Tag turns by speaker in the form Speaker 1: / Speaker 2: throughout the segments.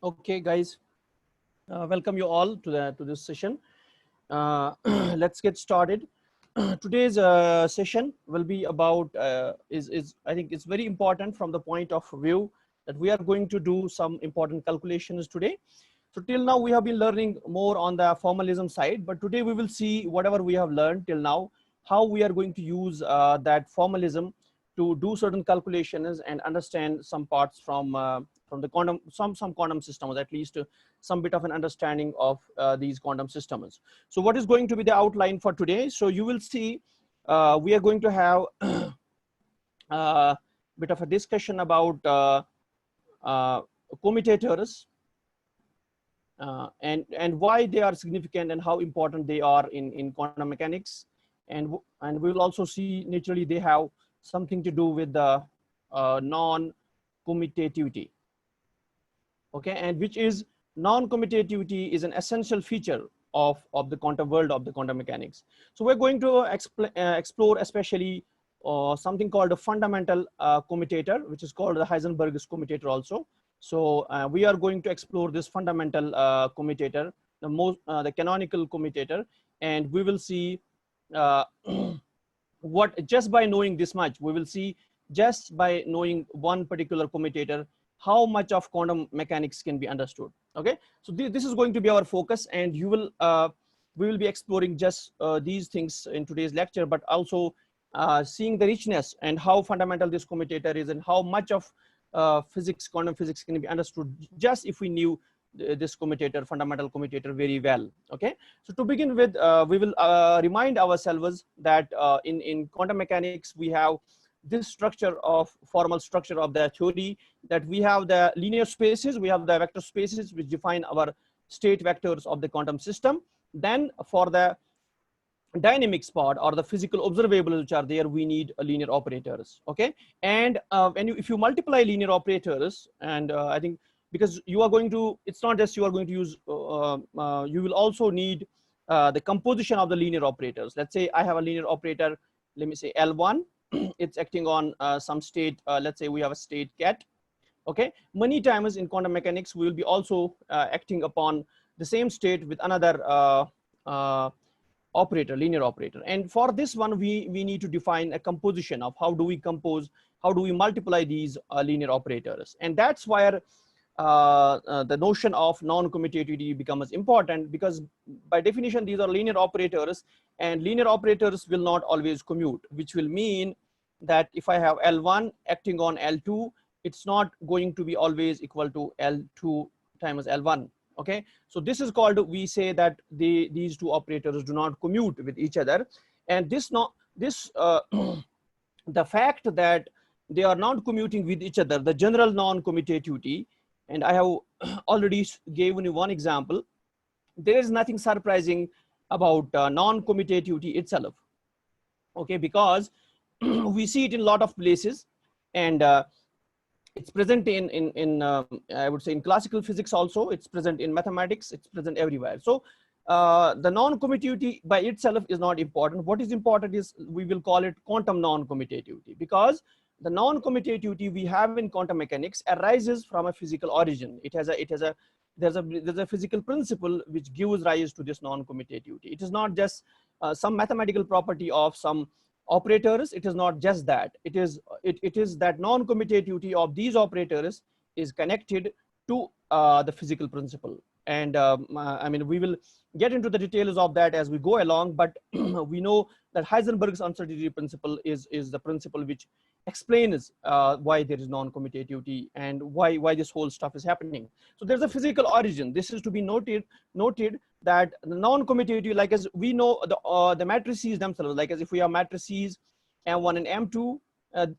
Speaker 1: Okay, guys, welcome you all to this session. Let's get started. Today's session will be about is I think it's very important from the point of view that we are going to do some important calculations today. So till now we have been learning more on the formalism side, but today we will see whatever we have learned till now, how we are going to use that formalism to do certain calculations and understand some parts from the quantum some quantum systems, at least some bit of an understanding of these quantum systems. So what is going to be the outline for today? So you will see we are going to have a bit of a discussion about uh, commutators and why they are significant and how important they are in quantum mechanics, and we will also see naturally they have something to do with the non-commutativity. Okay, and which is non-commutativity is an essential feature of the quantum world, of the quantum mechanics. So we're going to explore especially something called a fundamental commutator, which is called the Heisenberg's commutator also. So we are going to explore this fundamental commutator, the canonical commutator, and we will see uh, what, just by knowing this much, we will see just by knowing one particular commutator how much of quantum mechanics can be understood. Okay, so this is going to be our focus, and you will we will be exploring just these things in today's lecture, but also seeing the richness and how fundamental this commutator is and how much of physics, quantum physics, can be understood just if we knew this commutator, fundamental commutator, very well. Okay, so to begin with, we will remind ourselves that in quantum mechanics we have this structure of formal structure of the theory, that we have the linear spaces, we have the vector spaces which define our state vectors of the quantum system. Then for the dynamics part or the physical observables which are there, we need linear operators. Okay, and if you multiply linear operators, and I think because you are going to, it's not just you are going to use you will also need the composition of the linear operators. Let's say I have a linear operator, let me say L1. It's acting on some state, let's say we have a state ket. Okay, many times in quantum mechanics we will be also acting upon the same state with another uh, operator, linear operator. And for this one, we need to define a composition of how do we compose, how do we multiply these linear operators. And that's where the notion of non-commutativity becomes important, because by definition these are linear operators, and linear operators will not always commute, which will mean that if I have L1 acting on L2, it's not going to be always equal to L2 times L1. Okay, so this is called, we say that these two operators do not commute with each other. And this the fact that they are not commuting with each other, the general non-commutativity, and I have already given you one example. There is nothing surprising about non-commutativity itself. Okay, because we see it in a lot of places, and it's present in I would say in classical physics also, it's present in mathematics, it's present everywhere. So the non-commutativity by itself is not important. What is important is, we will call it quantum non-commutativity, because the non-commutativity we have in quantum mechanics arises from a physical origin. There's a physical principle which gives rise to this non-commutativity. It is not just some mathematical property of some operators. It is not just that. It is that non-commutativity of these operators is connected to the physical principle. And I mean, we will get into the details of that as we go along, but we know that Heisenberg's uncertainty principle is the principle which explains why there is non-commutativity and why this whole stuff is happening. So there's a physical origin. This is to be noted that the non-commutativity, like as we know the matrices themselves, like as if we have matrices M1 and M2,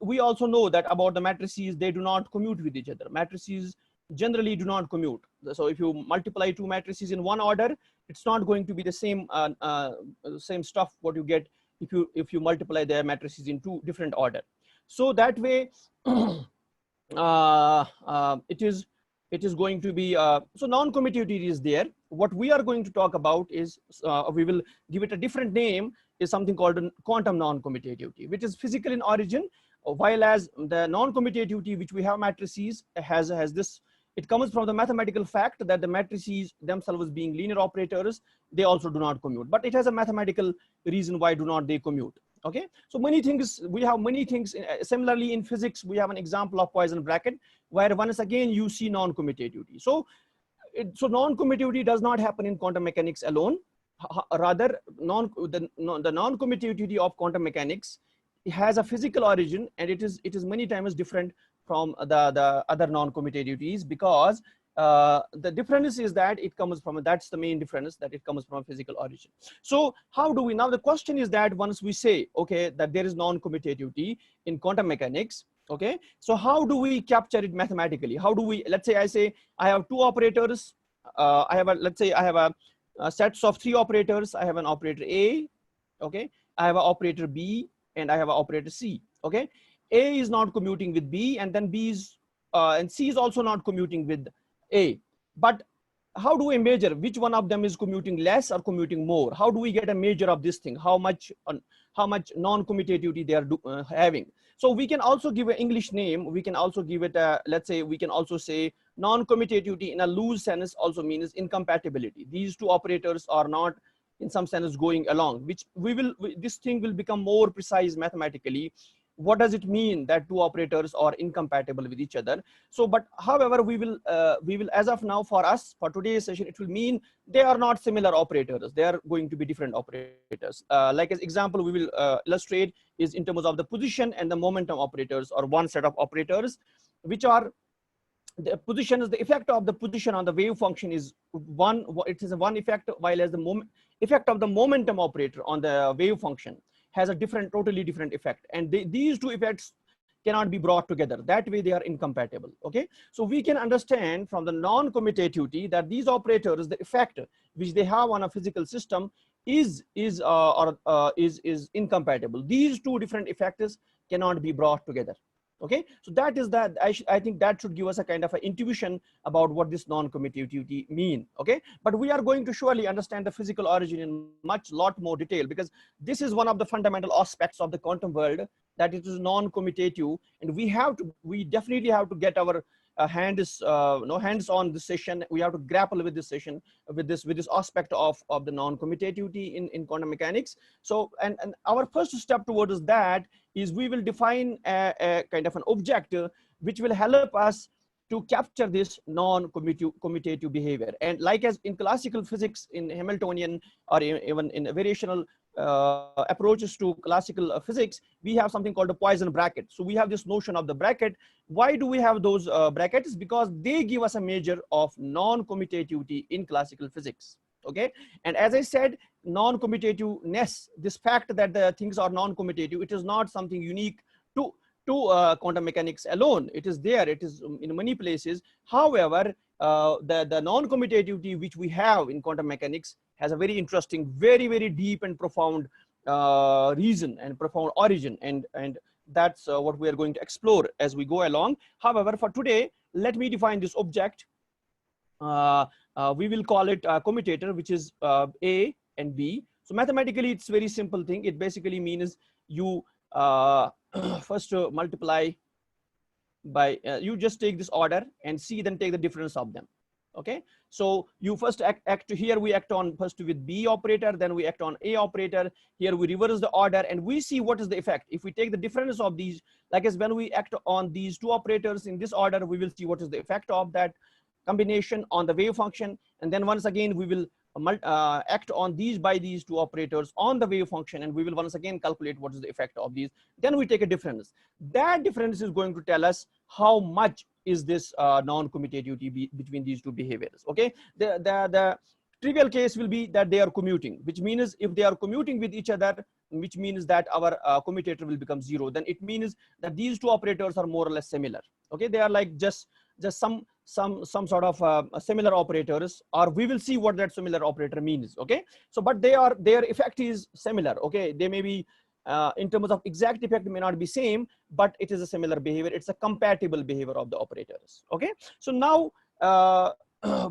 Speaker 1: we also know that about the matrices, they do not commute with each other. Matrices generally do not commute. So if you multiply two matrices in one order, it's not going to be the same stuff what you get if you multiply their matrices in two different order. So that way it is going to be so non-commutativity is there. What we are going to talk about is we will give it a different name, is something called quantum non-commutativity, which is physical in origin, while as the non-commutativity which we have matrices has this It comes from the mathematical fact that the matrices themselves being linear operators, they also do not commute. But it has a mathematical reason why do not they commute. Okay, so many things, we have many things. Similarly, in physics, we have an example of Poisson bracket, where once again you see non-commutativity. So non-commutativity does not happen in quantum mechanics alone. Rather, the non-commutativity of quantum mechanics has a physical origin, and it is many times different from the other non-commutativities, because the difference is that it comes from, that's the main difference, that it comes from a physical origin. So how do we, now the question is that once we say, okay, that there is non-commutativity in quantum mechanics, okay, so how do we capture it mathematically? How do we, let's say I say I have two operators, I have a, let's say I have a sets of three operators. I have an operator A, okay, I have an operator B, and I have an operator C. Okay, A is not commuting with B, and then B is and C is also not commuting with A. But how do we measure which one of them is commuting less or commuting more? How do we get a measure of this thing? How much non-commutativity they are having? So we can also give an English name. We can also give it a, let's say, we can also say non-commutativity in a loose sense also means incompatibility. These two operators are not in some sense going along, which this thing will become more precise mathematically. What does it mean that two operators are incompatible with each other? So, but however, we will as of now, for us, for today's session, it will mean they are not similar operators. They are going to be different operators. Like as example, we will illustrate is in terms of the position and the momentum operators, or one set of operators, which are the position is the effect of the position on the wave function is one. It is a one effect, while as the effect of the momentum operator on the wave function has a different, totally different effect, and these two effects cannot be brought together. That way they are incompatible. Okay, so we can understand from the non-commutativity that these operators, the effect which they have on a physical system is incompatible. These two different effects cannot be brought together. Okay, so that is that. I think that should give us a kind of an intuition about what this non-commutativity mean. Okay, but we are going to surely understand the physical origin in lot more detail, because this is one of the fundamental aspects of the quantum world, that it is non-commutative, and we definitely have to get our hands on this session. We have to grapple with this session, with this aspect of the non-commutativity in quantum mechanics. So and our first step towards that is we will define a kind of an object which will help us to capture this non-commutative behavior. And like as in classical physics, in Hamiltonian or even in variational approaches to classical physics, we have something called a Poisson bracket. So we have this notion of the bracket. Why do we have those brackets? Because they give us a measure of non-commutativity in classical physics. Okay, and as I said, non-commutativeness, this fact that the things are non-commutative, it is not something unique to quantum mechanics alone. It is there, it is in many places. However, the non-commutativity which we have in quantum mechanics has a very interesting, very deep and profound reason and profound origin, and that's what we are going to explore as we go along. However, for today, let me define this object. We will call it a commutator, which is A and B. So mathematically, it's very simple thing. It basically means you first multiply by, you just take this order and see, then take the difference of them. Okay, so you first act here, we act on first with B operator, then we act on A operator. Here we reverse the order and we see what is the effect. If we take the difference of these, like as when we act on these two operators in this order, we will see what is the effect of that combination on the wave function. And then once again, we will act on these by these two operators on the wave function, and we will once again calculate what is the effect of these. Then we take a difference. That difference is going to tell us how much is this non-commutativity between these two behaviors. Okay, the trivial case will be that they are commuting, which means if they are commuting with each other, which means that our commutator will become zero. Then it means that these two operators are more or less similar. Okay, they are like just some sort of similar operators, or we will see what that similar operator means. Okay, so but their effect is similar. Okay, they may be in terms of exact effect may not be same, but it is a similar behavior. It's a compatible behavior of the operators. Okay, so now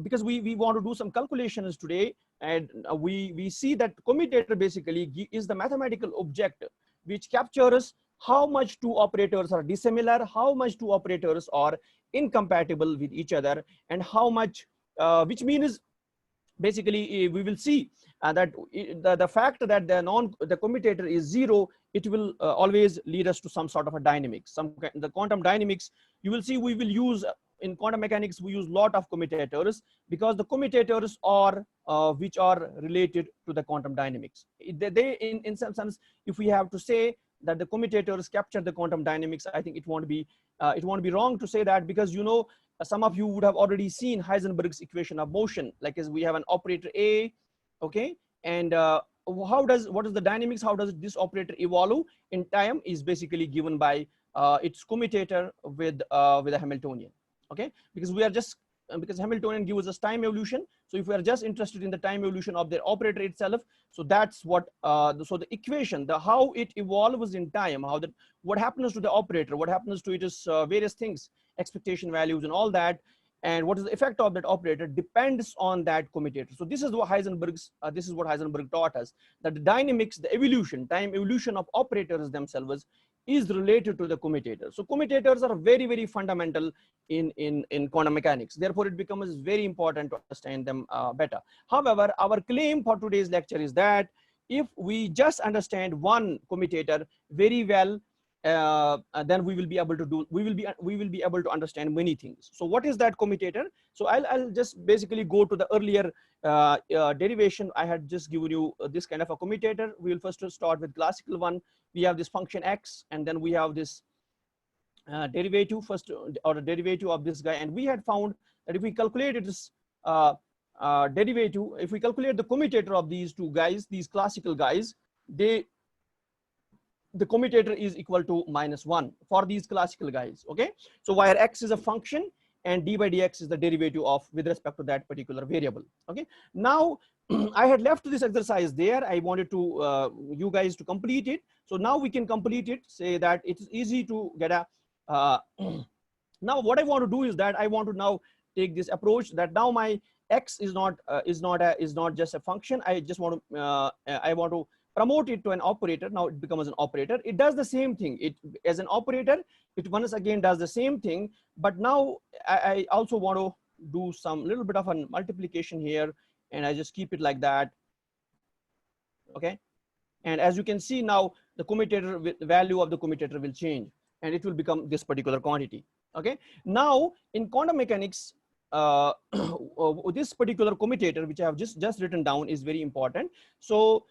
Speaker 1: because we want to do some calculations today, and we see that commutator basically is the mathematical object which captures how much two operators are dissimilar, how much two operators are incompatible with each other, and how much, which means basically we will see that the fact that the commutator is zero, it will always lead us to some sort of a dynamics, the quantum dynamics. You will see we will use in quantum mechanics, we use lot of commutators, because the commutators are which are related to the quantum dynamics. In some sense, if we have to say that the commutators capture the quantum dynamics, I think it won't be wrong to say that, because some of you would have already seen Heisenberg's equation of motion, like as we have an operator A, okay, and what is the dynamics, how does this operator evolve in time, is basically given by its commutator with a Hamiltonian, okay, because we are just because Hamiltonian gives us time evolution. So if we are just interested in the time evolution of the operator itself, so that's what so the equation, the how it evolves in time, what happens to the operator, what happens to its various things, expectation values and all that, and what is the effect of that operator depends on that commutator. So this is what Heisenberg taught us, that the dynamics, the evolution, time evolution of operators themselves is related to the commutator. So commutators are very, very fundamental in quantum mechanics. Therefore, it becomes very important to understand them better. However, our claim for today's lecture is that if we just understand one commutator very well, then we will be able to understand many things. So what is that commutator? So I'll just basically go to the earlier derivation. I had just given you this kind of a commutator. We will first start with classical one. We have this function x, and then we have this derivative, first order derivative of this guy, and we had found that if we calculate this derivative, if we calculate the commutator of these two guys, these classical guys, the commutator is equal to -1 for these classical guys, okay? So where x is a function and d by dx is the derivative of with respect to that particular variable, okay? Now I had left this exercise there. I wanted to you guys to complete it. So now we can complete it, say that it's easy to get a now what I want to do is that I want to now take this approach that now my x is not just a function. I just want to I want to promote it to an operator. Now it becomes an operator. It does the same thing. It as an operator, it once again does the same thing. But now I also want to do some little bit of a multiplication here, and I just keep it like that. Okay, and as you can see now, the commutator, the value of the commutator will change, and it will become this particular quantity. Okay, now in quantum mechanics, this particular commutator, which I have just written down, is very important. So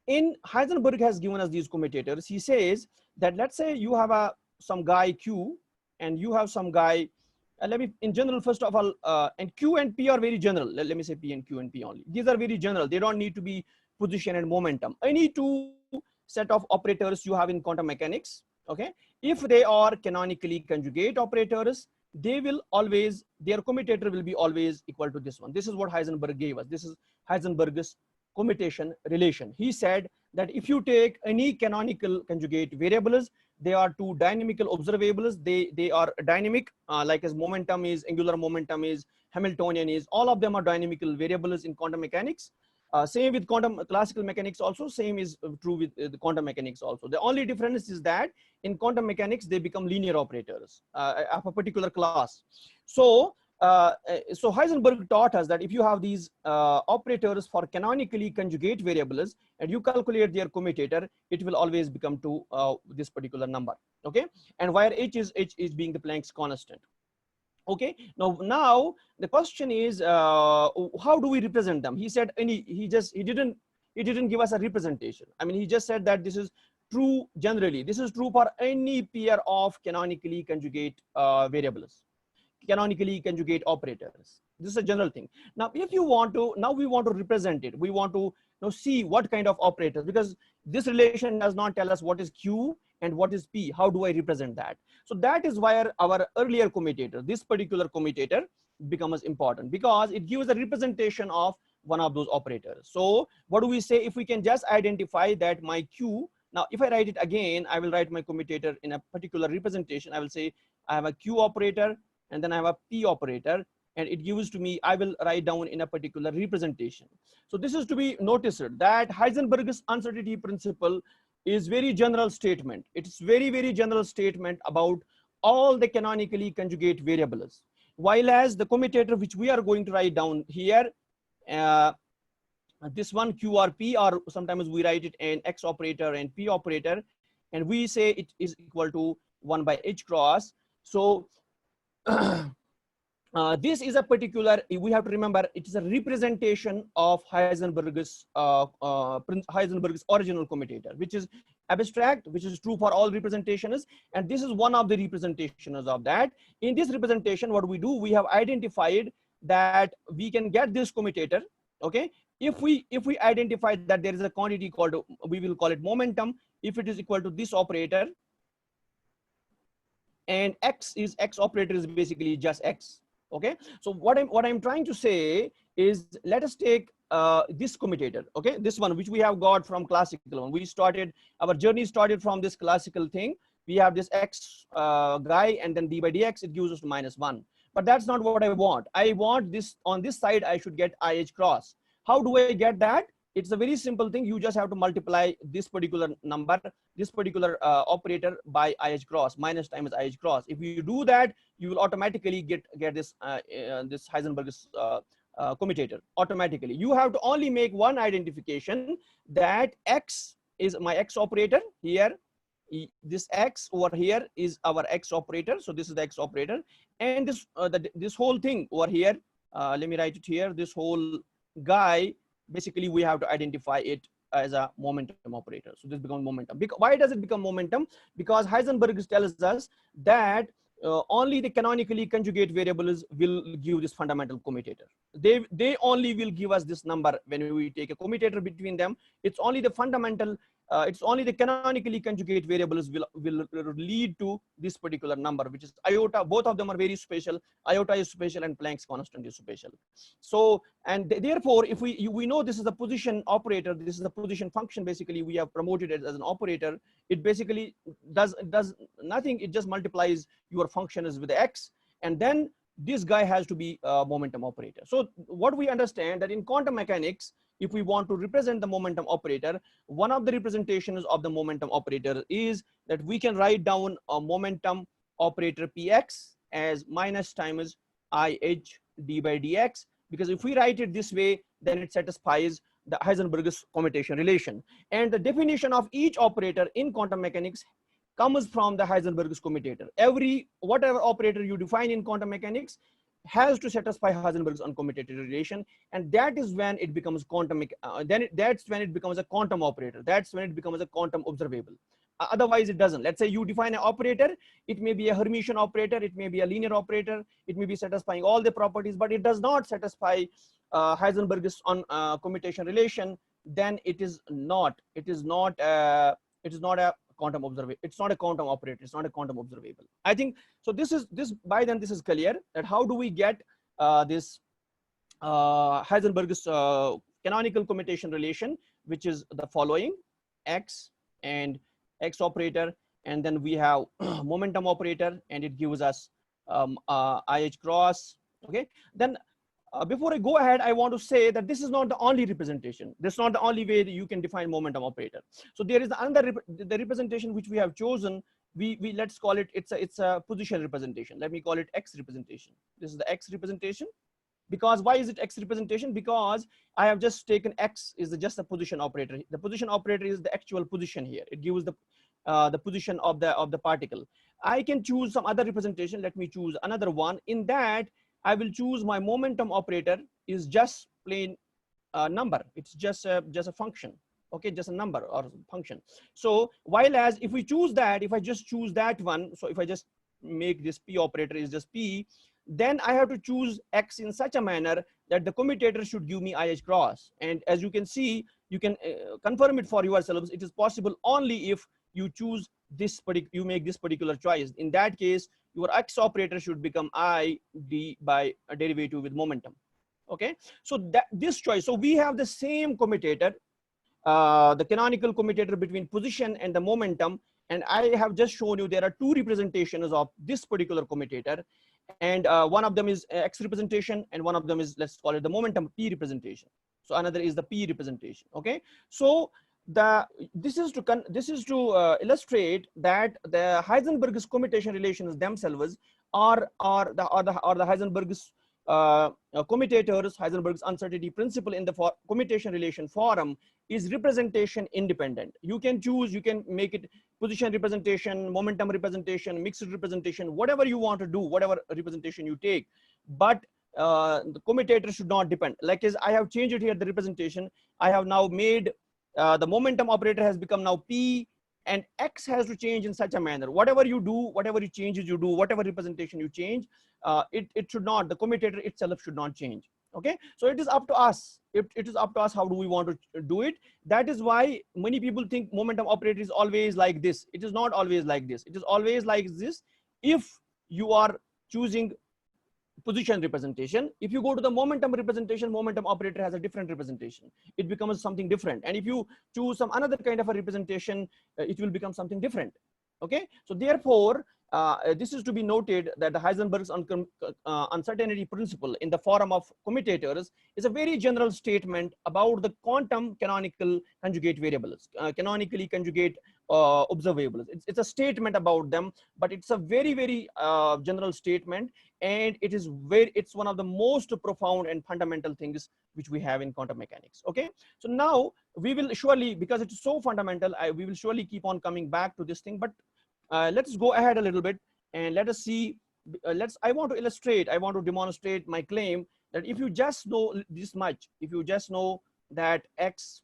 Speaker 1: Heisenberg has given us these commutators. He says that let's say you have some guy Q, and you have some guy. Let me, in general, first of all, and Q and P are very general. Let me say P and Q and P only. These are very general. They don't need to be position and momentum. Any two set of operators you have in quantum mechanics, okay, if they are canonically conjugate operators, they will always, their commutator will be always equal to this one. This is what Heisenberg gave us. This is Heisenberg's commutation relation. He said that if you take any canonical conjugate variables, they are two dynamical observables. They are dynamic, like as momentum is, angular momentum is, Hamiltonian is, all of them are dynamical variables in quantum mechanics. Same with quantum classical mechanics also, same is true with the quantum mechanics also. The only difference is that in quantum mechanics, they become linear operators of a particular class. So Heisenberg taught us that if you have these operators for canonically conjugate variables and you calculate their commutator, it will always become to this particular number, okay? And where h is being the Planck's constant. Okay, now the question is, how do we represent them? He said he didn't give us a representation. I mean, he just said that this is true generally. This is true for any pair of canonically conjugate variables, canonically conjugate operators. This is a general thing. Now, if you want to, now we want to represent it. We want to see what kind of operators, because this relation does not tell us what is Q and what is P. How do I represent that? So that is where our earlier commutator, this particular commutator, becomes important, because it gives a representation of one of those operators. So what do we say? If we can just identify that my Q, now if I write it again, I will write my commutator in a particular representation. I will say I have a Q operator, and then I have a P operator, and it gives to me, I will write down in a particular representation. So this is to be noticed that Heisenberg's uncertainty principle is very general statement. It's very, very general statement about all the canonically conjugate variables. While as the commutator, which we are going to write down here, this one QRP, or sometimes we write it in X operator and P operator, and we say it is equal to 1 by H cross. So this is a particular, we have to remember, it is a representation of Heisenberg's original commutator, which is abstract, which is true for all representations, and this is one of the representations of that. In this representation, what we do, we have identified that we can get this commutator, okay, if we identify that there is a quantity called, we will call it momentum, if it is equal to this operator, and X operator is basically just X. Okay, so what I'm trying to say is, let us take this commutator, okay, this one which we have got from classical one. We started, our journey started from this classical thing. We have this X guy, and then d by dx, it gives us -1. But that's not what I want. I want this, on this side I should get IH cross. How do I get that? It's a very simple thing. You just have to multiply this particular number, this particular operator by IH cross, minus times IH cross. If you do that, you will automatically get this this Heisenberg's commutator automatically. You have to only make one identification, that X is my X operator here. This X over here is our X operator. So this is the X operator, and this this whole thing over here. Let me write it here. This whole guy, basically we have to identify it as a momentum operator. So this becomes momentum. Why does it become momentum? Because Heisenberg tells us that only the canonically conjugate variables will give this fundamental commutator. They only will give us this number when we take a commutator between them. It's only the fundamental, it's only the canonically conjugate variables will lead to this particular number, which is iota. Both of them are very special. Iota is special and Planck's constant is special. So, and therefore, if we know this is a position operator, this is a position function, basically we have promoted it as an operator. It basically does nothing. It just multiplies your function is with X, and then this guy has to be a momentum operator. So what we understand that in quantum mechanics, if we want to represent the momentum operator, one of the representations of the momentum operator is that we can write down a momentum operator Px as minus times IH d by dx, because if we write it this way, then it satisfies the Heisenberg's commutation relation. And the definition of each operator in quantum mechanics comes from the Heisenberg's commutator. Whatever operator you define in quantum mechanics has to satisfy Heisenberg's uncommutated relation, and that is when it becomes quantum. That's when it becomes a quantum operator. That's when it becomes a quantum observable. Otherwise, it doesn't. Let's say you define an operator. It may be a Hermitian operator. It may be a linear operator. It may be satisfying all the properties, but it does not satisfy Heisenberg's commutation relation. Then it is not. It is not a quantum observable. It's not a quantum operator. It's not a quantum observable. I think so. This is clear that how do we get this Heisenberg's canonical commutation relation, which is the following: X and X operator, and then we have momentum operator, and it gives us IH cross. Okay, then before I go ahead, I want to say that this is not the only representation. This is not the only way that you can define momentum operator. So there is another the representation which we have chosen. We let's call it, it's a position representation. Let me call it X representation. This is the X representation. Because why is it X representation? Because I have just taken X is just a position operator. The position operator is the actual position here. It gives the position of the particle. I can choose some other representation. Let me choose another one. In that, I will choose my momentum operator is just plain number. It's just a function. Okay, just a number or function. So while as if we choose that, if I just choose that one, so if I just make this P operator is just P, then I have to choose X in such a manner that the commutator should give me IH cross. And as you can see, you can confirm it for yourselves. It is possible only if you choose this you make this particular choice. In that case, your X operator should become I d by a derivative with momentum. Okay, so this choice. So we have the same commutator, the canonical commutator between position and the momentum. And I have just shown you there are two representations of this particular commutator. And one of them is X representation, and one of them is, let's call it the momentum P representation. So another is the P representation. Okay, so this is to illustrate that the Heisenberg's commutation relations themselves are the Heisenberg's commutators. Heisenberg's uncertainty principle in the commutation relation form is representation independent. You can choose, you can make it position representation, momentum representation, mixed representation, whatever you want to do, whatever representation you take, but the commutator should not depend. Like as I have changed it here, the representation, I have now made the momentum operator has become now P, and X has to change in such a manner. Whatever you do, whatever changes you do, whatever representation you change, it should not, the commutator itself should not change. Okay, so it is up to us. It is up to us how do we want to do it. That is why many people think momentum operator is always like this. It is not always like this. It is always like this if you are choosing position representation. If you go to the momentum representation, momentum operator has a different representation. It becomes something different. And if you choose some another kind of a representation, it will become something different. Okay, so therefore this is to be noted that the Heisenberg's uncertainty principle in the form of commutators is a very general statement about the quantum canonical conjugate variables, canonically conjugate observables. It's a statement about them, but it's a very general statement, and it's one of the most profound and fundamental things which we have in quantum mechanics. Okay, so now we will surely, because it's so fundamental, we will surely keep on coming back to this thing, but let's go ahead a little bit and let us see. I want to demonstrate my claim that if you just know this much, if you just know that X,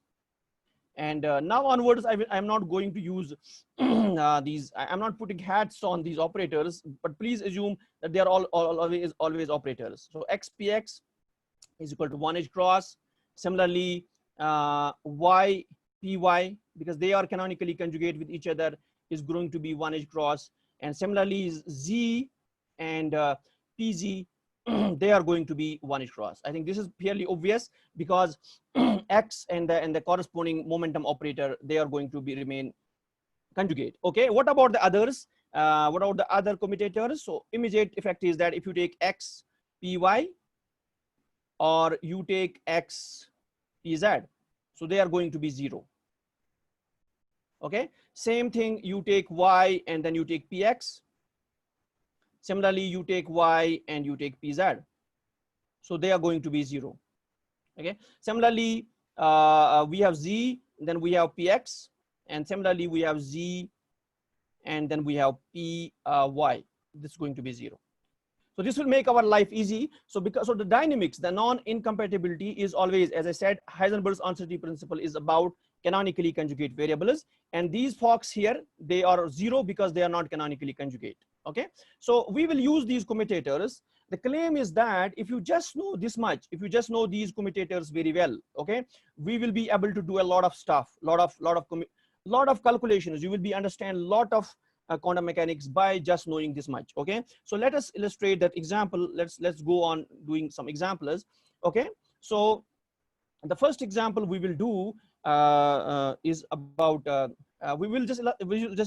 Speaker 1: and now onwards I'm not going to use I'm not putting hats on these operators, but please assume that they are always operators. So XPX is equal to 1H cross. Similarly, YPY, because they are canonically conjugate with each other, is going to be 1H cross. And similarly Z and PZ, they are going to be 1H cross. I think this is fairly obvious because X and the corresponding momentum operator, they are going to remain conjugate. Okay, what about the others? What about the other commutators? So immediate effect is that if you take X PY or you take X PZ, so they are going to be 0. Okay, same thing, you take Y and then you take PX. Similarly, you take Y and you take PZ, so they are going to be 0. Okay, similarly, we have Z, then we have PX, and similarly we have Z, and then we have PY. This is going to be 0. So this will make our life easy. So because of the dynamics, the non-incompatibility is always, as I said, Heisenberg's uncertainty principle is about canonically conjugate variables, and these folks here, they are 0 because they are not canonically conjugate. Okay, so we will use these commutators. The claim is that if you just know this much, if you just know these commutators very well, okay, we will be able to do a lot of stuff, lot of calculations. You will be understand a lot of quantum mechanics by just knowing this much. Okay, so let us illustrate that example. Let's go on doing some examples. Okay, so the first example we will do is about we will just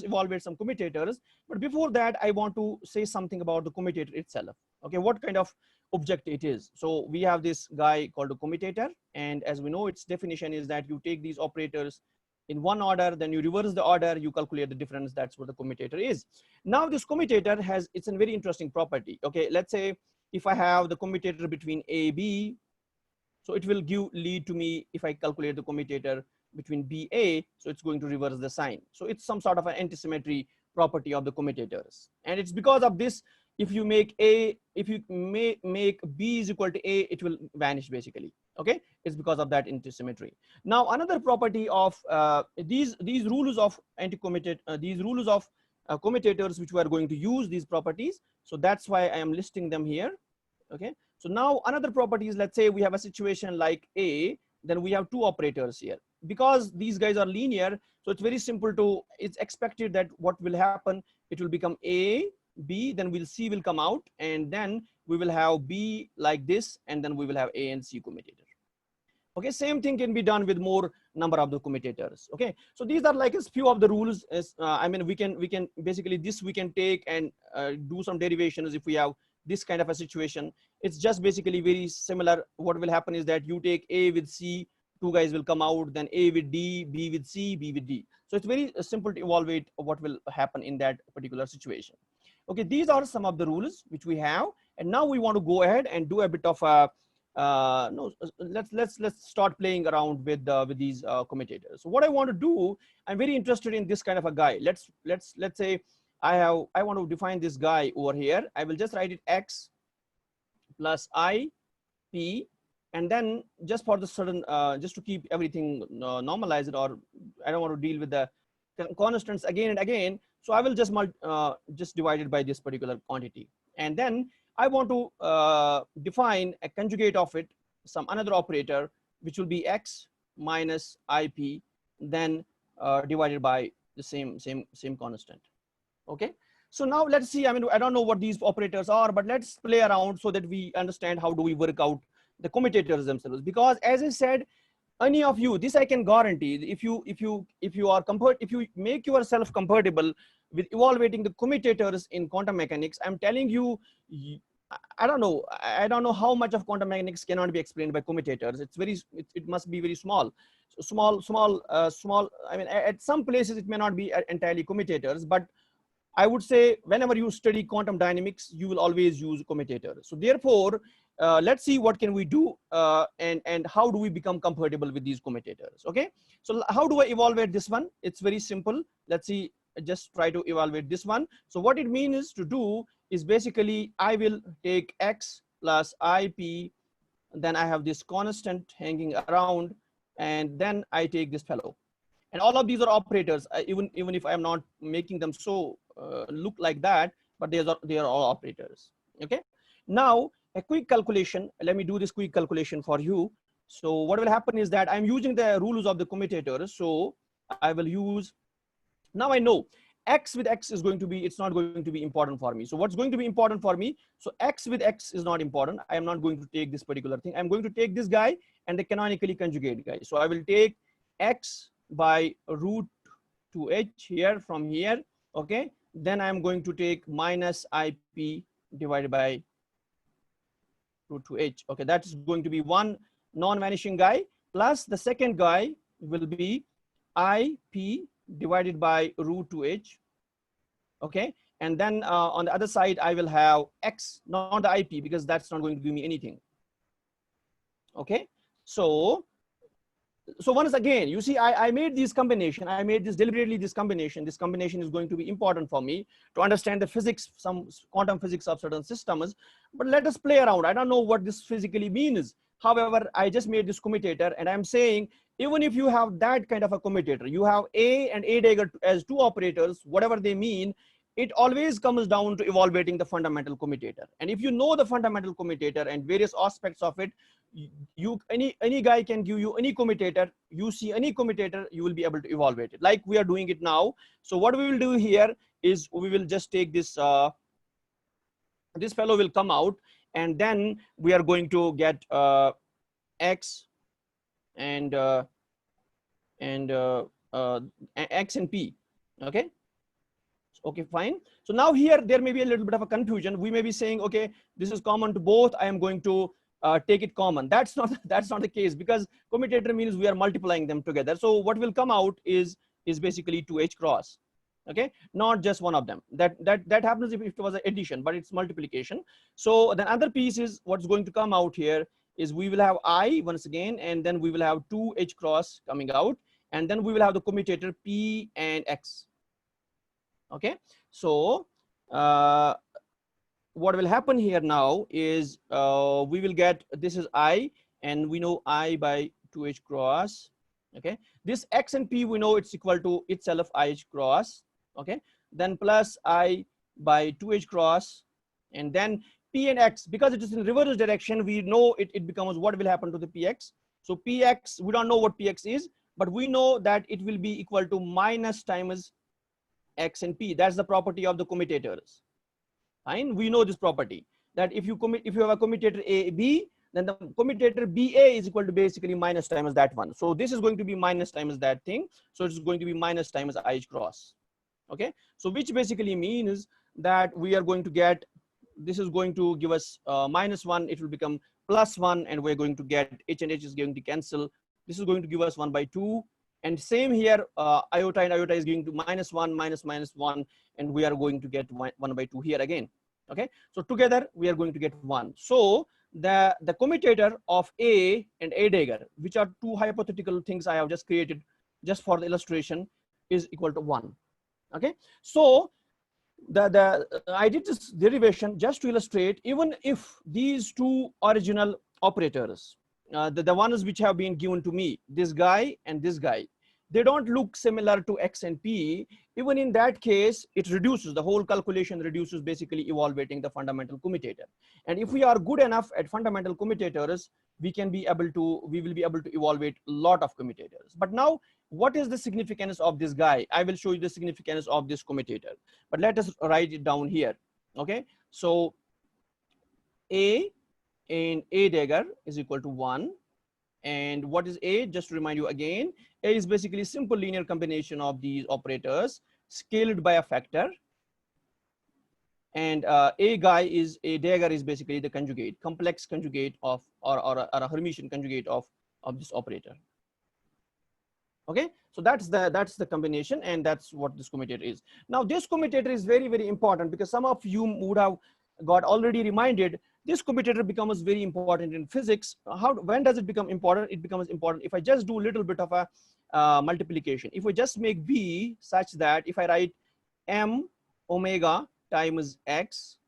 Speaker 1: evaluate some commutators. But before that, I want to say something about the commutator itself. Okay, what kind of object it is. So we have this guy called a commutator, and as we know, its definition is that you take these operators in one order, then you reverse the order, you calculate the difference. That's what the commutator is. Now this commutator it's a very interesting property. Okay, let's say if I have the commutator between A, B, so it will lead to me, if I calculate the commutator between BA, so it's going to reverse the sign. So it's some sort of an antisymmetry property of the commutators. And it's because of this, if you make make B is equal to A, it will vanish basically. Okay, it's because of that antisymmetry. Now another property of these rules of commutators, which we are going to use these properties. So that's why I am listing them here. Okay, so now another property is, let's say we have a situation like A, then we have two operators here. Because these guys are linear, so it's very simple it's expected that what will happen, it will become A, B, then C will come out, and then we will have B like this, and then we will have A and C commutator. Okay, same thing can be done with more number of the commutators. Okay, so these are like a few of the rules. I mean, we can basically we can take and do some derivations if we have this kind of a situation. It's just basically very similar. What will happen is that you take A with C, two guys will come out, then A with D, B with C, B with D. So it's very simple to evaluate what will happen in that particular situation. Okay, these are some of the rules which we have, and now we want to go ahead and do a bit of a no, let's start playing around with these commutators. So what I want to do, I'm very interested in this kind of a guy. Let's say I want to define this guy over here. I will just write it X plus I P, and then just for the certain just to keep everything normalized, or I don't want to deal with the constants again and again. So I will just divide it by this particular quantity, and then I want to define a conjugate of it, some another operator, which will be X minus IP, then divided by the same constant. Okay. So now let's see. I mean, I don't know what these operators are, but let's play around so that we understand how do we work out the commutators themselves. Because as I said, any of you, this I can guarantee, if you make yourself compatible with evaluating the commutators in quantum mechanics, I'm telling you, I don't know how much of quantum mechanics cannot be explained by commutators. It must be very small. So small. I mean, at some places it may not be entirely commutators, but I would say whenever you study quantum dynamics, you will always use commutators. So therefore, let's see what can we do and how do we become compatible with these commutators. Okay. So how do I evaluate this one? It's very simple. Let's see. Just try to evaluate this one. So what it means to do is basically I will take X plus IP, then I have this constant hanging around, and then I take this fellow. And all of these are operators, even if I am not making them so look like that, but they are all operators. Okay. Now a quick calculation. Let me do this quick calculation for you. So what will happen is that I'm using the rules of the commutators. So I will use, now I know X with X is going to be, it's not going to be important for me. So what's going to be important for me? So X with X is not important. I am not going to take this particular thing. I'm going to take this guy and the canonically conjugate guy. So I will take X by root 2h here from here. Okay. Then I'm going to take minus IP divided by root 2h. Okay. That's going to be one non-vanishing guy, plus the second guy will be IP divided by root 2h. Okay. And then on the other side, I will have X, not the IP, because that's not going to give me anything. Okay. So once again, you see, I made this combination. I made this deliberately, this combination. This combination is going to be important for me to understand the physics, some quantum physics of certain systems. But let us play around. I don't know what this physically means. However, I just made this commutator, and I'm saying, even if you have that kind of a commutator, you have A and A dagger as two operators, whatever they mean, it always comes down to evaluating the fundamental commutator. And if you know the fundamental commutator and various aspects of it, any guy can give you any commutator. You see any commutator, you will be able to evaluate it, like we are doing it now. So what we will do here is we will just take this this fellow will come out, and then we are going to get X and X and P. Okay. Okay, fine. So now here there may be a little bit of a confusion. We may be saying, okay, this is common to both. I am going to take it common. That's not the case, because commutator means we are multiplying them together. So what will come out is basically 2h cross. Okay, not just one of them. That happens if it was an addition, but it's multiplication. So the other piece is what's going to come out here is we will have I once again, and then we will have 2h cross coming out, and then we will have the commutator P and X. Okay, so what will happen here now is we will get, this is I, and we know I by 2h cross. Okay, this X and P, we know it's equal to itself IH cross. Okay, then plus I by 2h cross, and then P and X, because it is in reverse direction, we know it becomes, what will happen to the PX? So PX, we don't know what PX is, but we know that it will be equal to minus times X and P. That's the property of the commutators. Fine. We know this property, that if you have a commutator A, B, then the commutator BA is equal to basically minus times that one. So this is going to be minus times that thing. So it's going to be minus times IH cross. Okay. So which basically means that we are going to get, this is going to give us -1. It will become +1, and we're going to get H and H is going to cancel. This is going to give us 1 by 2. And same here, iota and iota is going to -1, -1, and we are going to get 1 by 2 here again. Okay, so together we are going to get 1. So the commutator of A and A dagger, which are two hypothetical things I have just created just for the illustration, is equal to 1. Okay, so I did this derivation just to illustrate, even if these two original operators, the ones which have been given to me, this guy and this guy, they don't look similar to X and P. Even in that case, it reduces, the whole calculation reduces, basically evaluating the fundamental commutator. And if we are good enough at fundamental commutators, we will be able to evaluate a lot of commutators. But now, what is the significance of this guy? I will show you the significance of this commutator, but let us write it down here. Okay, so A in A dagger is equal to 1. And what is A? Just to remind you again, A is basically simple linear combination of these operators scaled by a factor. And A dagger is basically the conjugate, complex conjugate of, or a Hermitian conjugate of this operator. Okay, so that's the combination, and that's what this commutator is. Now this commutator is very, very important, because some of you would have got already reminded, this commutator becomes very important in physics. When does it become important? It becomes important if I just do a little bit of a multiplication. If we just make B such that if I write m omega times x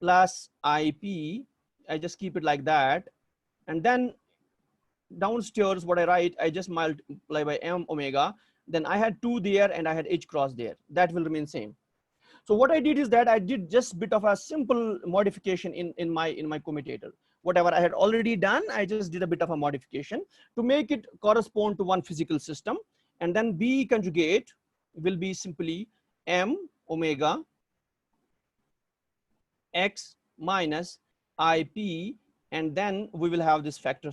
Speaker 1: plus IP, I just keep it like that, and then downstairs what I write, I just multiply by m omega, then I had 2 there and I had h cross there. That will remain same. So what I did is that I did just a bit of a simple modification in my commutator. Whatever I had already done, I just did a bit of a modification to make it correspond to one physical system. And then B conjugate will be simply m omega x minus IP, and then we will have this factor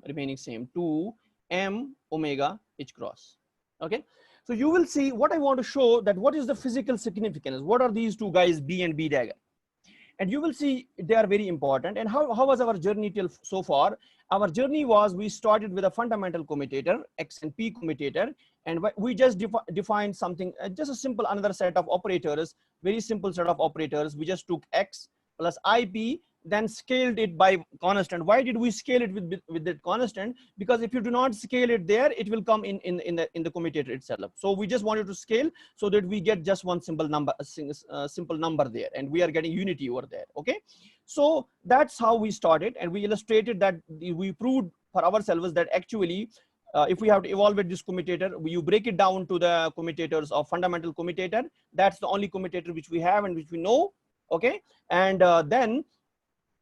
Speaker 1: remaining same, 2 m omega h cross. Okay, so you will see what I want to show, that what is the physical significance, what are these two guys, B and B dagger, and you will see they are very important. And how was our journey till so far? Our journey was, we started with a fundamental commutator, X and P commutator, and we just defined something, just a simple another set of operators, very simple set of operators. We just took X plus IP, then scaled it by constant. Why did we scale it with that constant? Because if you do not scale it there, it will come in the commutator itself. So we just wanted to scale so that we get just one simple number, simple number there, and we are getting unity over there. Okay, so that's how we started, and we illustrated that we proved for ourselves that actually if we have to evaluate this commutator, you break it down to the commutators of fundamental commutator. That's the only commutator which we have and which we know. Okay, and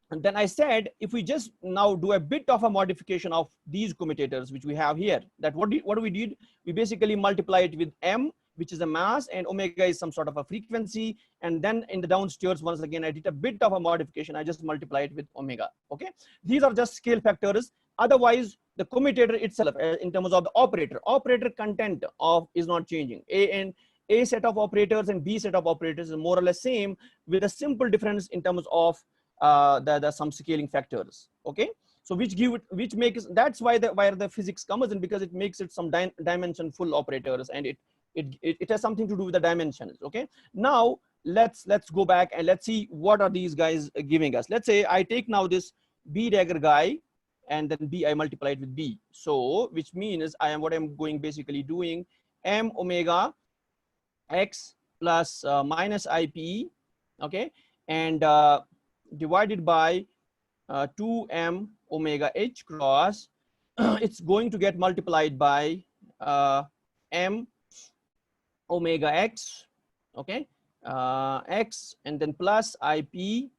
Speaker 1: then I said, if we just now do a bit of a modification of these commutators which we have here, that what we did, we basically multiply it with m, which is a mass, and omega is some sort of a frequency, and then in the downstairs, once again, I did a bit of a modification. I just multiply it with omega. Okay, these are just scale factors. Otherwise, the commutator itself, in terms of the operator content is not changing. A set of operators and B set of operators is more or less same, with a simple difference in terms of some scaling factors. Okay, so which makes, that's why the physics comes in, because it makes it some dimension full operators, and it has something to do with the dimensions. Okay, now let's go back and let's see what are these guys giving us. Let's say I take now this B dagger guy, and then B I multiply it with B. So which means what I'm going basically doing, m omega x plus minus IP, okay, and divided by 2m omega h cross, it's going to get multiplied by m omega x, okay, x, and then plus IP,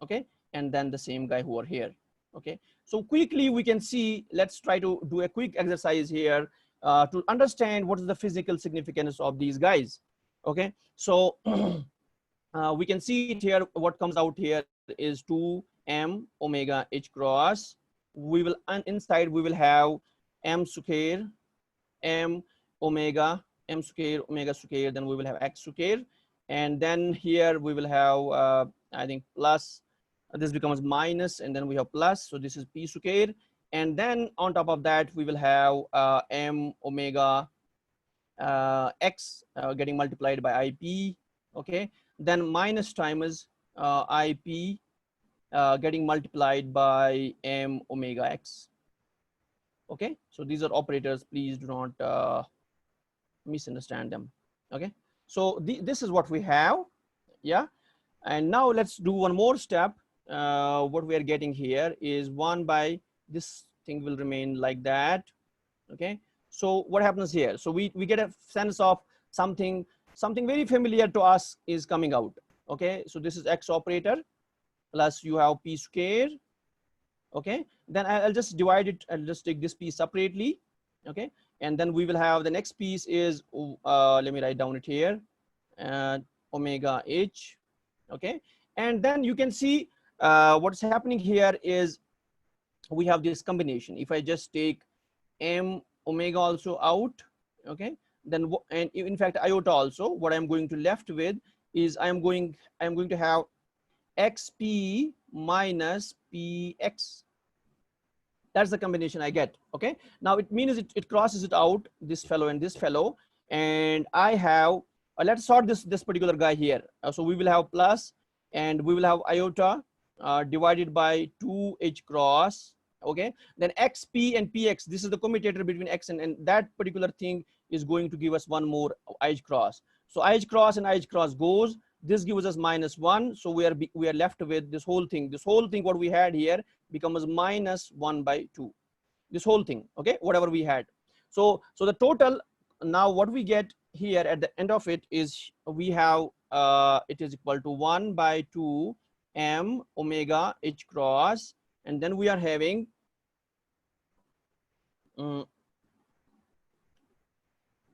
Speaker 1: okay, and then the same guy who are here. Okay, so quickly we can see, let's try to do a quick exercise here to understand what is the physical significance of these guys. Okay, so we can see it here. What comes out here is 2m omega h cross. We will, inside we will have m square, m omega, m square, omega square, then we will have x square, and then here we will have I think plus, this becomes minus, and then we have plus, so this is p square, And then on top of that, we will have m omega x getting multiplied by IP. Okay, then minus times IP getting multiplied by m omega x. Okay, so these are operators. Please do not misunderstand them. Okay, so this is what we have. Yeah, and now let's do one more step. What we are getting here is 1 by this thing will remain like that. Okay, so what happens here? So we get a sense of something very familiar to us is coming out. Okay, so this is x operator plus you have p square. Okay, then I'll just divide it. I'll just take this piece separately. Okay, and then we will have the next piece is let me write down it here, omega h. Okay, and then you can see what's happening here is we have this combination. If I just take m omega also out, okay, then and in fact iota also, what I'm going to left with is I'm going to have xp minus px. That's the combination I get. Okay, now it means it crosses it out, this fellow and this fellow, and I have let's sort this particular guy here. So we will have plus, and we will have iota divided by 2h cross. Okay, then xp and px, this is the commutator between x and that particular thing is going to give us one more ih cross. So ih cross and ih cross goes, this gives us -1. So we are left with this whole thing. This whole thing what we had here becomes -1 by 2. This whole thing, okay, whatever we had. So the total now what we get here at the end of it is we have it is equal to 1 by 2 m omega h cross, and then we are having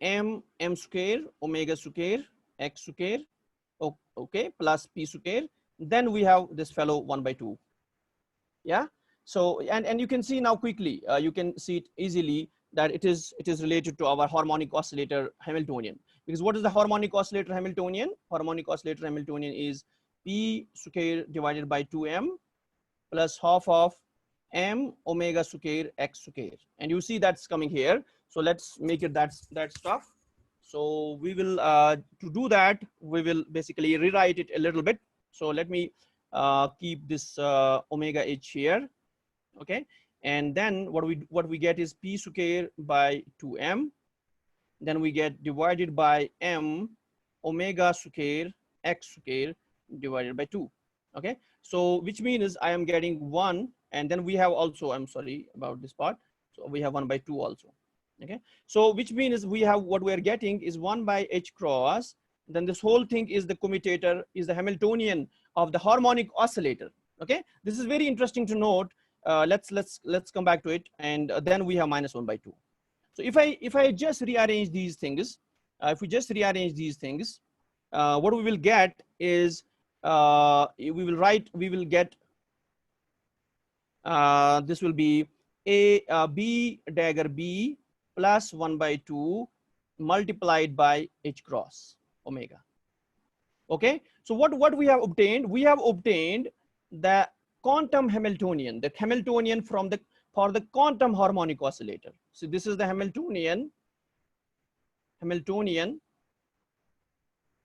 Speaker 1: m square omega square x square, okay, plus p square. Then we have this fellow 1 by 2. Yeah, so and you can see now quickly, you can see it easily that it is related to our harmonic oscillator Hamiltonian. Because what is the harmonic oscillator Hamiltonian? Harmonic oscillator Hamiltonian is p square divided by 2m plus half of m omega square x square, and you see that's coming here. So let's make it that stuff. So we will to do that we will basically rewrite it a little bit. So let me keep this omega h here. Okay, and then what we get is p square by 2m, then we get divided by m omega square x square divided by 2. Okay, so which means I am getting 1, and then we have also, I'm sorry about this part, so we have 1 by 2 also. Okay, so which means we have, what we are getting is 1 by h cross, then this whole thing is the commutator, is the Hamiltonian of the harmonic oscillator. Okay, this is very interesting to note. Let's come back to it, and then we have -1 by 2. So if I just rearrange these things, if we just rearrange these things, what we will get is we will get this will be b dagger b plus 1 by 2 multiplied by h cross omega. Okay, so what we have obtained? We have obtained the quantum Hamiltonian, the Hamiltonian for the quantum harmonic oscillator. So this is the Hamiltonian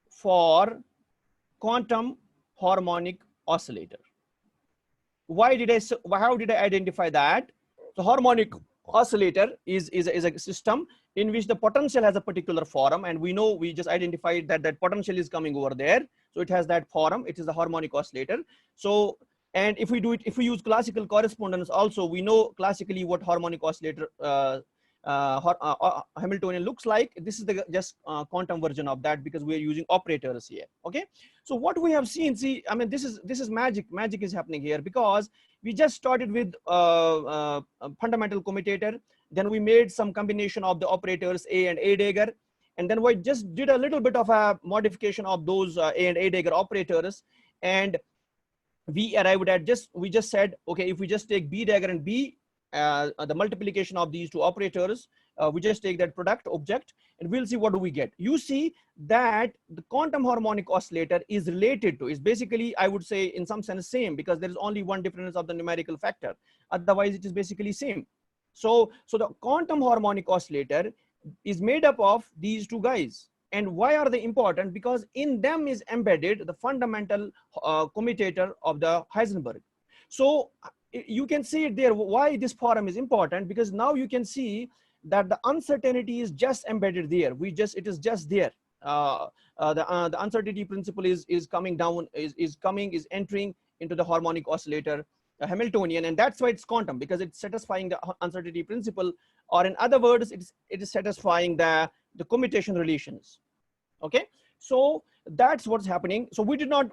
Speaker 1: for quantum harmonic oscillator. How did I identify that? The harmonic oscillator is a system in which the potential has a particular form, and we know, we just identified that potential is coming over there. So it has that form, it is the harmonic oscillator. So, and if we use classical correspondence also, we know classically what harmonic oscillator Hamiltonian looks like. This is the just quantum version of that, because we are using operators here. Okay, so what we have seen, see, I mean, this is magic is happening here, because we just started with a fundamental commutator, then we made some combination of the operators A and A dagger, and then we just did a little bit of a modification of those A and A dagger operators, and we arrived at we just said, okay, if we just take B dagger and B the multiplication of these two operators. We just take that product object and we'll see what do we get. You see that the quantum harmonic oscillator is related to, is basically, I would say in some sense same, because there is only one difference of the numerical factor. Otherwise it is basically same. So the quantum harmonic oscillator is made up of these two guys. And why are they important? Because in them is embedded the fundamental commutator of the Heisenberg. So you can see it there, why this form is important, because now you can see that the uncertainty is just embedded there. It is just there. The uncertainty principle is coming down, is entering into the harmonic oscillator Hamiltonian, and that's why it's quantum, because it's satisfying the uncertainty principle, or in other words, it is satisfying the commutation relations. Okay, so that's what's happening. So we did not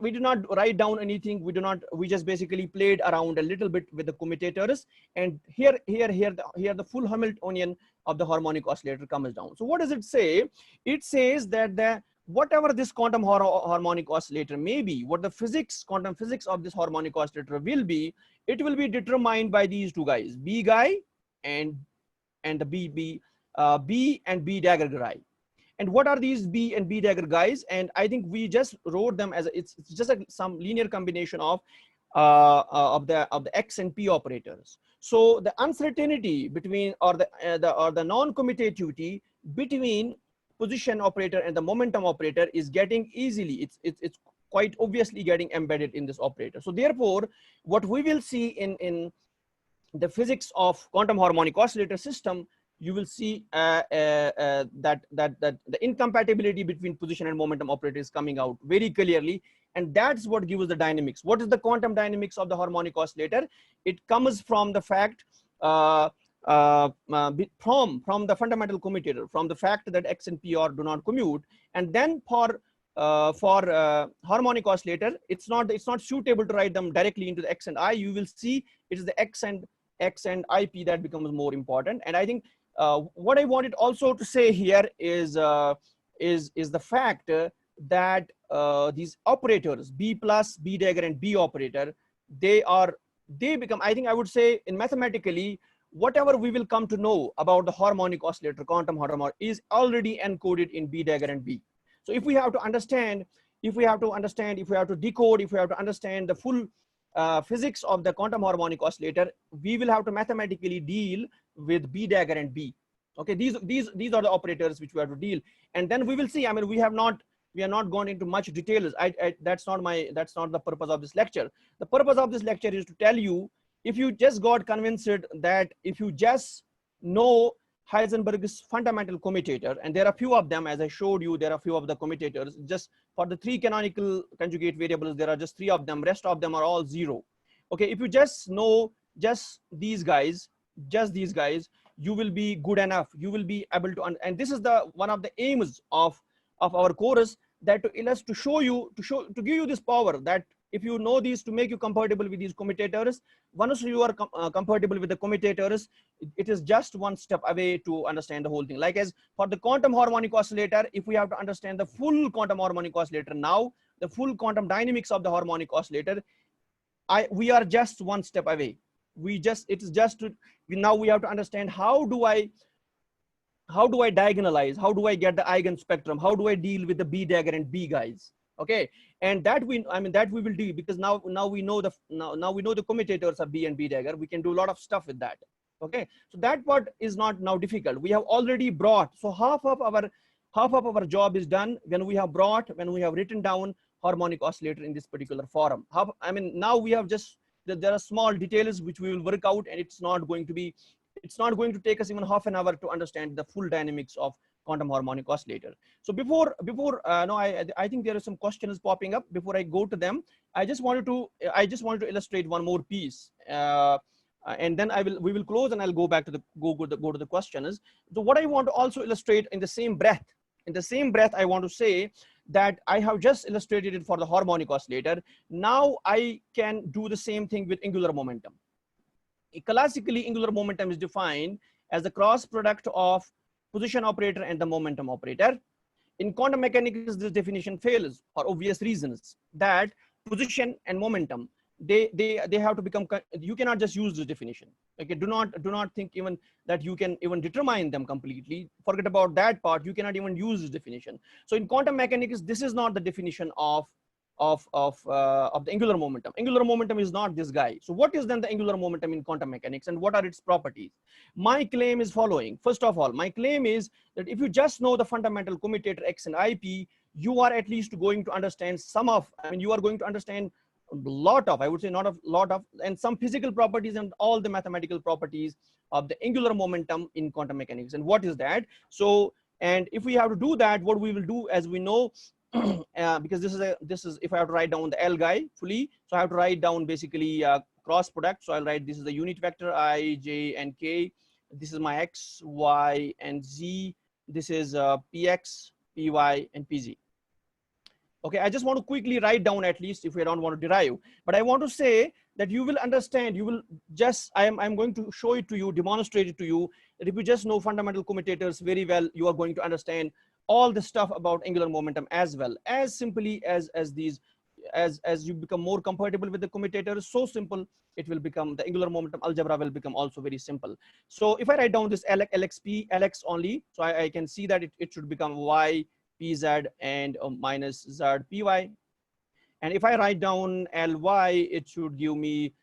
Speaker 1: write down anything. We just basically played around a little bit with the commutators, and here the full Hamiltonian of the harmonic oscillator comes down. So what does it say? It says that whatever this quantum harmonic oscillator may be, what the quantum physics of this harmonic oscillator will be, it will be determined by these two guys, B guy and the B and B dagger guy. And what are these B and B dagger guys? And I think we just wrote them as it's just some linear combination of the X and P operators. So the uncertainty between, or the non-commutativity between position operator and the momentum operator is getting easily, it's quite obviously getting embedded in this operator. So therefore, what we will see in the physics of quantum harmonic oscillator system, you will see that the incompatibility between position and momentum operator is coming out very clearly, and that's what gives the dynamics. What is the quantum dynamics of the harmonic oscillator? It comes from the fact from the fundamental commutator, from the fact that X and P do not commute, and then for harmonic oscillator, it's not suitable to write them directly into the X and I. You will see it is the X and IP that becomes more important. And I think what I wanted also to say here is the fact that these operators, B plus, B dagger, and B operator, they become, I think I would say, in mathematically, whatever we will come to know about the harmonic oscillator, quantum harmonic, is already encoded in B dagger and B. So if we have to understand, if we have to decode, if we have to understand the full physics of the quantum harmonic oscillator, we will have to mathematically deal with B dagger and B. Okay, these are the operators which we have to deal, and then we will see. I mean, we are not gone into much details. That's not the purpose of this lecture. The purpose of this lecture is to tell you, if you just got convinced that if you just know Heisenberg's fundamental commutator, and there are a few of them, as I showed you, there are a few of the commutators. Just for the 3 canonical conjugate variables, there are just 3 of them. Rest of them are all 0. Okay, if you just know just these guys, you will be good enough. You will be able to, and this is one of the aims of our course, that to give you this power, that if you know these, to make you compatible with these commutators. Once you are compatible with the commutators, it is just one step away to understand the whole thing. Like as for the quantum harmonic oscillator, if we have to understand the full quantum harmonic oscillator now, the full quantum dynamics of the harmonic oscillator, we are just one step away. Now we have to understand how do I diagonalize, how do I get the eigen spectrum, how do I deal with the B dagger and B guys. Okay, and that we will do, because now we know the commutators of B and B dagger. We can do a lot of stuff with that. Okay, so that part is not now difficult. We have already brought, so half of our job is done when we have written down harmonic oscillator in this particular forum. Now we have just, there are small details which we will work out, and it's not going to take us even half an hour to understand the full dynamics of quantum harmonic oscillator. So I think there are some questions popping up. Before I go to them, I just wanted to illustrate one more piece, and then we will close, and I'll go back to the questions. So what I want to also illustrate in the same breath, I want to say that I have just illustrated it for the harmonic oscillator. Now I can do the same thing with angular momentum. Classically, angular momentum is defined as the cross product of position operator and the momentum operator. In quantum mechanics, this definition fails for obvious reasons, that position and momentum they have to become, you cannot just use this definition. Okay, do not think even that you can even determine them completely. Forget about that part. You cannot even use this definition. So in quantum mechanics, this is not the definition of the angular momentum. Angular momentum is not this guy. So what is then the angular momentum in quantum mechanics, and what are its properties? My claim is following. First of all, my claim is that if you just know the fundamental commutator X and IP, you are at least going to understand some of, I mean, you are going to understand a lot of, I would say not a lot of, and some physical properties and all the mathematical properties of the angular momentum in quantum mechanics. And what is that? So, and if we have to do that, what we will do, as we know, because this is if I have to write down the L guy fully, so I have to write down basically cross product. So I'll write, this is the unit vector I, J, and K. This is my X, Y, and Z. This is PX, PY, and PZ. Okay, I just want to quickly write down, at least if we don't want to derive, but I want to say that you will understand, you will just, I'm going to show it to you, demonstrate it to you, that if you just know fundamental commutators very well, you are going to understand all the stuff about angular momentum as well, as simply as these, as you become more compatible with the commutators, so simple it will become, the angular momentum algebra will become also very simple. So if I write down this LXP, LX only, so I can see that it should become Y, PZ, and minus Z, PY. And if I write down LY, it should give me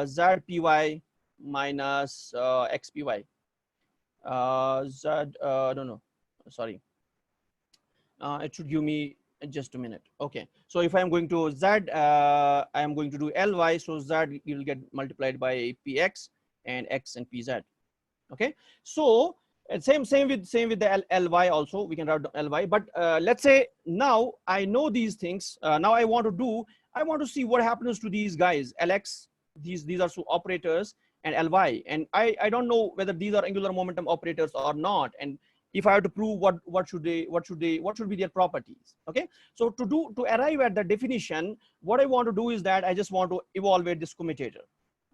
Speaker 1: Z, PY minus XPY. No, sorry. It should give me, just a minute. Okay, so if I'm going to Z, I am going to do Ly, so Z will get multiplied by PX and X and PZ. Okay, so and same with the Ly also, we can write Ly. But let's say now I know these things. Now I want to see what happens to these guys, Lx, these are so operators, and Ly, and I don't know whether these are angular momentum operators or not, and if I have to prove what should be their properties. Okay, so to arrive at the definition, what I want to do is that I just want to evaluate this commutator.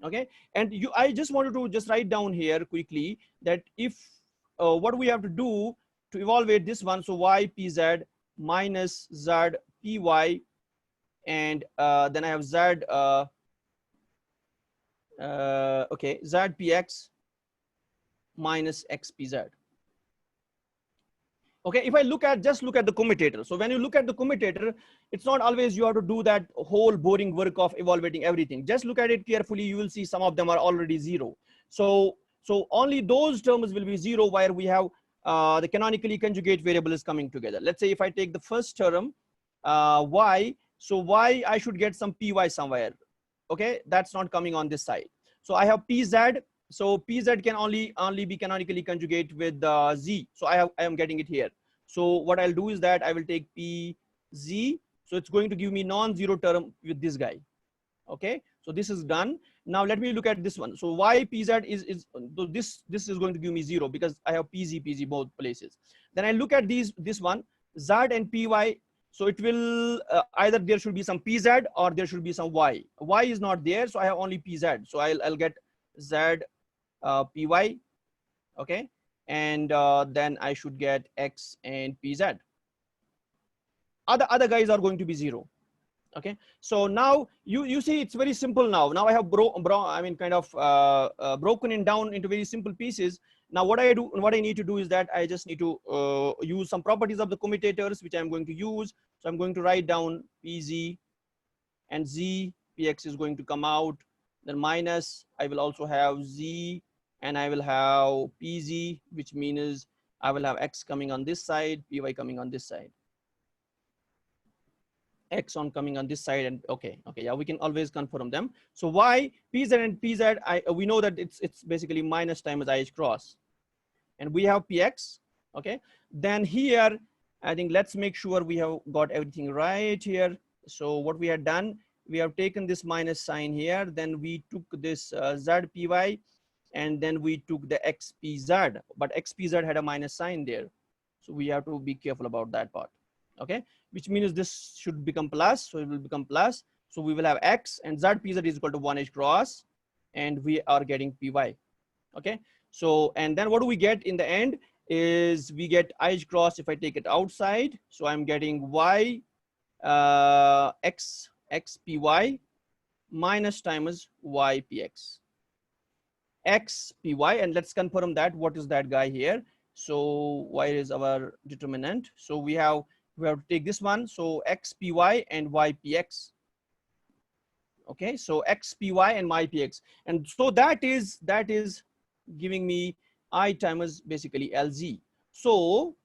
Speaker 1: Okay, and I just wanted to just write down here quickly that if what we have to do to evaluate this one, so Y PZ minus Z PY, and then I have Z okay, Z PX minus X PZ. Okay, if I just look at the commutator. So when you look at the commutator, it's not always you have to do that whole boring work of evaluating everything. Just look at it carefully. You will see some of them are already zero. So only those terms will be zero where we have the canonically conjugate variables coming together. Let's say if I take the first term, Y, so Y, I should get some PY somewhere. Okay, that's not coming on this side. So I have PZ. So PZ can only be canonically conjugate with Z. So I am getting it here. So what I'll do is that I will take PZ. So it's going to give me non-zero term with this guy. Okay, so this is done. Now let me look at this one. So Y PZ is this is going to give me zero because I have PZ both places. Then I look at this one, Z and PY. So it will either there should be some PZ or there should be some Y. Y is not there, so I have only PZ. So I'll get Z PY, okay, and then I should get X and PZ. Other guys are going to be zero. Okay, so now you see it's very simple now. Now I have kind of broken it down into very simple pieces. Now what I need to do is that I just need to use some properties of the commutators, which I'm going to use. So I'm going to write down PZ and Z, PX is going to come out. Then minus, I will also have Z, and I will have PZ, which means I will have X coming on this side, PY coming on this side. X on coming on this side, and okay, yeah, we can always confirm them. So Y, PZ and PZ, we know that it's basically minus times IH cross. And we have PX, okay? Then here, I think let's make sure we have got everything right here. So what we had done, we have taken this minus sign here, then we took this ZPY, and then we took the XPZ, but XPZ had a minus sign there. So we have to be careful about that part, okay? Which means this should become plus, so it will become plus. So we will have X and ZPZ is equal to 1H cross, and we are getting PY, okay? So, and then what do we get in the end is we get IH cross if I take it outside. So I'm getting Y, X, XPY minus times y px. X py, and let's confirm that what is that guy here. So y is our determinant. So we have to take this one. So x py and y px. Okay, so x py and y px, and so that is giving me I times basically lz. So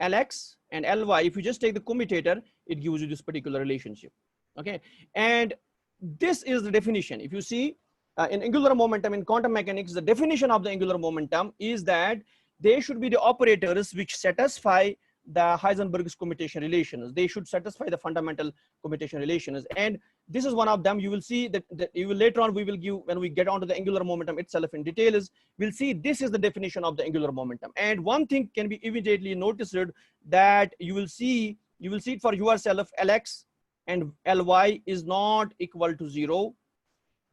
Speaker 1: lx and ly, if you just take the commutator, it gives you this particular relationship. Okay, and this is the definition. If you see in angular momentum in quantum mechanics, the definition of the angular momentum is that they should be the operators which satisfy the Heisenberg's commutation relations. They should satisfy the fundamental commutation relations, and this is one of them. You will see that you will later on, we will give, when we get onto the angular momentum itself in detail, is we'll see this is the definition of the angular momentum. And one thing can be immediately noticed, that you will see it for yourself. Lx and ly is not equal to 0.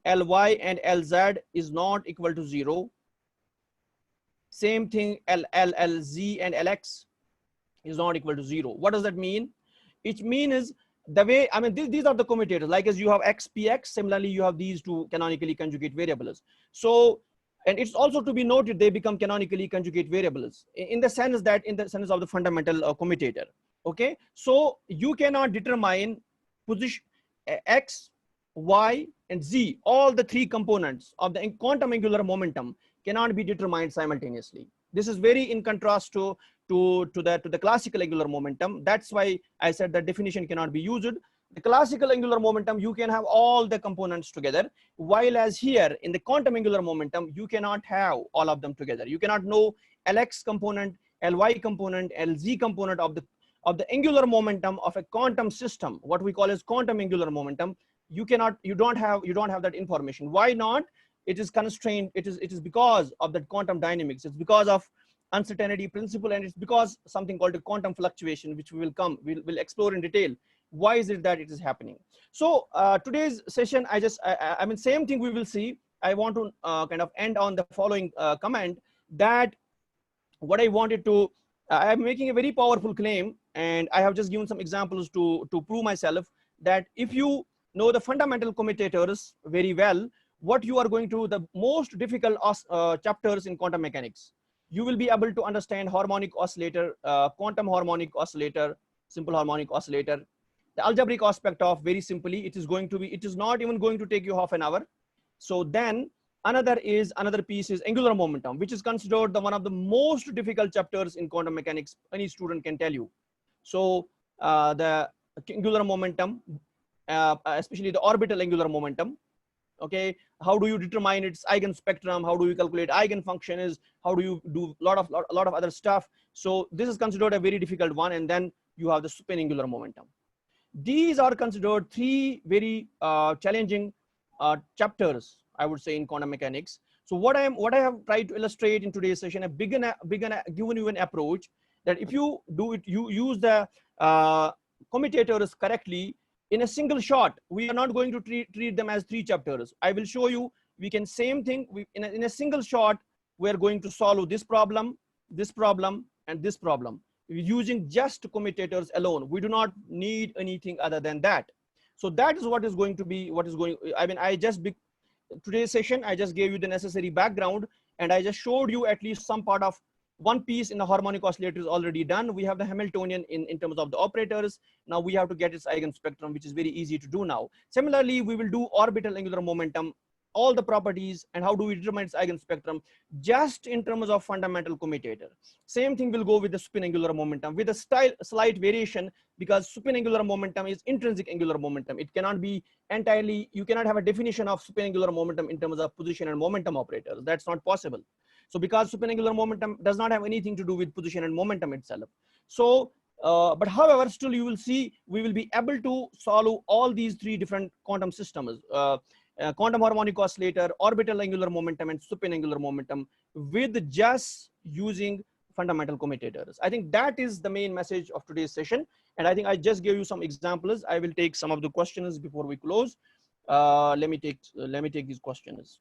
Speaker 1: Ly and lz is not equal to 0. Same thing, lz and lx is not equal to 0. What does that mean? It means the way, I mean, these are the commutators. Like as you have x px, similarly you have these two canonically conjugate variables. So, and it's also to be noted, they become canonically conjugate variables in the sense that, in the sense of the fundamental commutator. Okay, so you cannot determine position x, y, and z, all the three components of the quantum angular momentum cannot be determined simultaneously. This is very in contrast to the classical angular momentum. That's why I said that definition cannot be used. The classical angular momentum, you can have all the components together, while as here in the quantum angular momentum, you cannot have all of them together. You cannot know lx component, ly component, lz component of the angular momentum of a quantum system, what we call as quantum angular momentum. You don't have that information. Why not? It is constrained. It is because of that quantum dynamics. It's because of uncertainty principle, and it's because something called a quantum fluctuation, which we'll explore in detail. Why is it that it is happening? So today's session, I mean, same thing we will see. I want to kind of end on the following comment, that what I wanted to, I'm making a very powerful claim, and I have just given some examples to prove myself, that if you know the fundamental commutators very well, what you are going to, the most difficult chapters in quantum mechanics, you will be able to understand harmonic oscillator, quantum harmonic oscillator, simple harmonic oscillator. The algebraic aspect of, very simply, it is not even going to take you half an hour. So then another piece is angular momentum, which is considered one of the most difficult chapters in quantum mechanics, any student can tell you. So the angular momentum, especially the orbital angular momentum. Okay, how do you determine its eigenspectrum? How do you calculate eigenfunctions? How do you do a lot of other stuff? So this is considered a very difficult one. And then you have the spin angular momentum. These are considered three very challenging chapters, I would say, in quantum mechanics. So what I have tried to illustrate in today's session, given you an approach that if you do it, you use the commutators correctly in a single shot. We are not going to treat them as three chapters. I will show you, we can same thing, in a single shot, we're going to solve this problem, and this problem, using just commutators alone. We do not need anything other than that. So that is what is going to be, I mean, today's session, I just gave you the necessary background, and I just showed you at least some part of one piece in the harmonic oscillator is already done. We have the Hamiltonian in terms of the operators. Now we have to get its eigenspectrum, which is very easy to do now. Similarly, we will do orbital angular momentum, all the properties, and how do we determine its eigenspectrum, just in terms of fundamental commutator. Same thing will go with the spin angular momentum, with a slight variation, because spin angular momentum is intrinsic angular momentum. It cannot be entirely, you cannot have a definition of spin angular momentum in terms of position and momentum operators. That's not possible. So because spin angular momentum does not have anything to do with position and momentum itself. So, but however, still you will see, we will be able to solve all these three different quantum systems, quantum harmonic oscillator, orbital angular momentum, and spin angular momentum, with just using fundamental commutators. I think that is the main message of today's session. And I think I just gave you some examples. I will take some of the questions before we close. Let me take these questions.